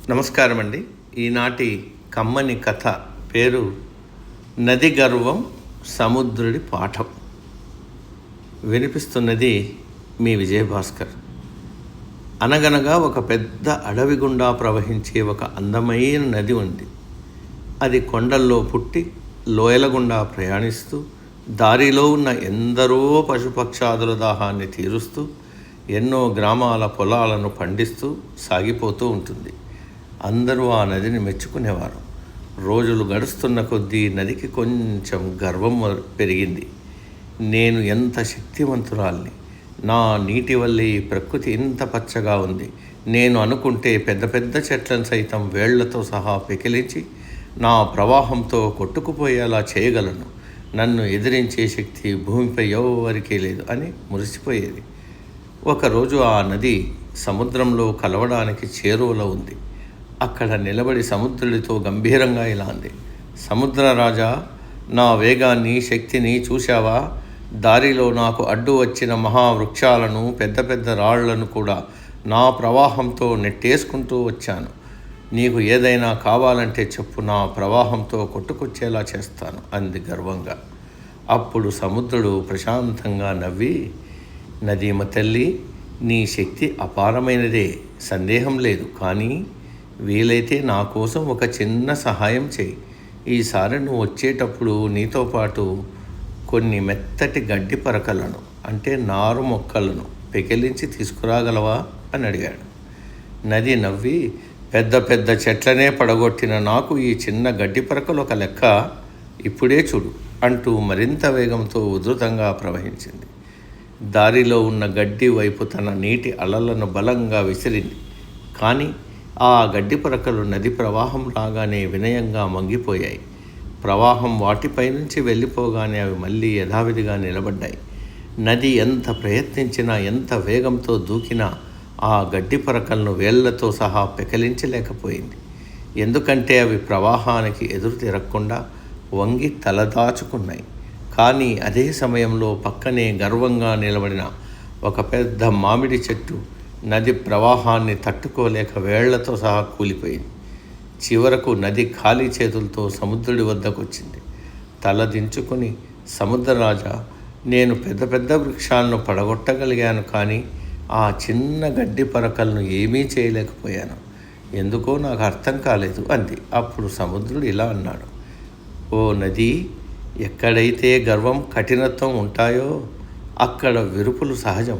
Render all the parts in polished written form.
నమస్కారం అండి. ఈనాటి కమ్మని కథ పేరు నది గర్వం సముద్రుడి పాఠం. వినిపిస్తున్నది మీ విజయభాస్కర్. అనగనగా ఒక పెద్ద అడవి గుండా ప్రవహించే ఒక అందమైన నది ఉంది. అది కొండల్లో పుట్టి లోయల గుండా ప్రయాణిస్తూ దారిలో ఉన్న ఎందరో పశుపక్షాదుల దాహాన్ని తీరుస్తూ ఎన్నో గ్రామాల పొలాలను పండిస్తూ సాగిపోతూ ఉంటుంది. అందరూ ఆ నదిని మెచ్చుకునేవారు. రోజులు గడుస్తున్న కొద్దీ నదికి కొంచెం గర్వం పెరిగింది. నేను ఎంత శక్తివంతురాల్ని, నా నీటి వల్లే ఈ ప్రకృతి ఇంత పచ్చగా ఉంది, నేను అనుకుంటే పెద్ద పెద్ద చెట్లను సైతం వేళ్లతో సహా పెకిలించి నా ప్రవాహంతో కొట్టుకుపోయేలా చేయగలను, నన్ను ఎదిరించే శక్తి భూమిపై ఎవరికీ లేదు అని మురిసిపోయేది. ఒకరోజు ఆ నది సముద్రంలో కలవడానికి చేరువలో ఉంది. అక్కడ నిలబడి సముద్రుడితో గంభీరంగా ఇలా అంది: సముద్రరాజా, నా వేగాన్ని, శక్తిని చూశావా? దారిలో నాకు అడ్డు వచ్చిన మహావృక్షాలను, పెద్ద పెద్ద రాళ్లను కూడా నా ప్రవాహంతో నెట్టేసుకుంటూ వచ్చాను. నీకు ఏదైనా కావాలంటే చెప్పు, నా ప్రవాహంతో కొట్టుకొచ్చేలా చేస్తాను అంది గర్వంగా. అప్పుడు సముద్రుడు ప్రశాంతంగా నవ్వి, నదీమ తల్లి, నీ శక్తి అపారమైనదే, సందేహం లేదు. కానీ వీలైతే నా కోసం ఒక చిన్న సహాయం చేయి. ఈసారి నువ్వు వచ్చేటప్పుడు నీతో పాటు కొన్ని మెత్తటి గడ్డి పరకలను, అంటే నారు మొక్కలను పెకిలించి తీసుకురాగలవా అని అడిగాడు. నది నవ్వి, పెద్ద పెద్ద చెట్లనే పడగొట్టిన నాకు ఈ చిన్న గడ్డి పరకలు ఒక లెక్క, ఇప్పుడే చూడు అంటూ మరింత వేగంతో ఉధృతంగా ప్రవహించింది. దారిలో ఉన్న గడ్డి వైపు తన నీటి అలలను బలంగా విసిరింది. కానీ ఆ గడ్డి పరకలు నది ప్రవాహం లాగానే వినయంగా మంగిపోయాయి. ప్రవాహం వాటిపై నుంచి వెళ్ళిపోగానే అవి మళ్ళీ యథావిధిగా నిలబడ్డాయి. నది ఎంత ప్రయత్నించినా, ఎంత వేగంతో దూకినా ఆ గడ్డి పరకలను వేళ్లతో సహా పెకలించలేకపోయింది. ఎందుకంటే అవి ప్రవాహానికి ఎదురు తిరగకుండా వంగి తలదాచుకున్నాయి. కానీ అదే సమయంలో పక్కనే గర్వంగా నిలబడిన ఒక పెద్ద మామిడి చెట్టు నది ప్రవాహాన్ని తట్టుకోలేక వేళ్లతో సహా కూలిపోయింది. చివరకు నది ఖాళీ చేతులతో సముద్రుడి వద్దకు వచ్చింది. తల దించుకొని, సముద్రరాజా, నేను పెద్ద పెద్ద వృక్షాలను పడగొట్టగలిగాను, కానీ ఆ చిన్న గడ్డి పరకలను ఏమీ చేయలేకపోయాను. ఎందుకో నాకు అర్థం కాలేదు అంది. అప్పుడు సముద్రుడు ఇలా అన్నాడు: ఓ నది, ఎక్కడైతే గర్వం, కఠినత్వం ఉంటాయో అక్కడ విరుపులు సహజం.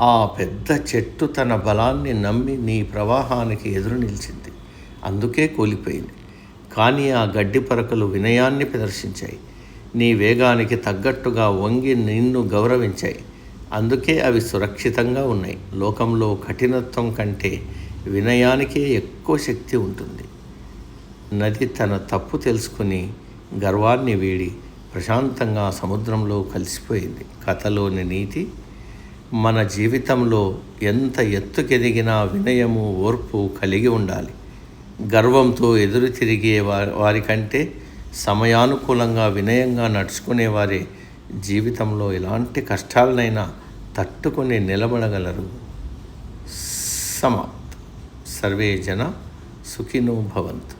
ఆ పెద్ద చెట్టు తన బలాన్ని నమ్మి నీ ప్రవాహానికి ఎదురు నిలిచింది, అందుకే కూలిపోయింది. కానీ ఆ గడ్డి పరకలు వినయాన్ని ప్రదర్శించాయి, నీ వేగానికి తగ్గట్టుగా వంగి నిన్ను గౌరవించాయి, అందుకే అవి సురక్షితంగా ఉన్నాయి. లోకంలో కఠినత్వం కంటే వినయానికే ఎక్కువ శక్తి ఉంటుంది. నది తన తప్పు తెలుసుకుని గర్వాన్ని వీడి ప్రశాంతంగా సముద్రంలో కలిసిపోయింది. కథలోని నీతి: మన జీవితంలో ఎంత ఎత్తుకెదిగినా వినయము, ఓర్పు కలిగి ఉండాలి. గర్వంతో ఎదురు తిరిగే వారికంటే సమయానుకూలంగా వినయంగా నడుచుకునేవారే జీవితంలో ఎలాంటి కష్టాలనైనా తట్టుకొని నిలబడగలరు. సమాప్తం. సర్వే జన సుఖినో భవంతు.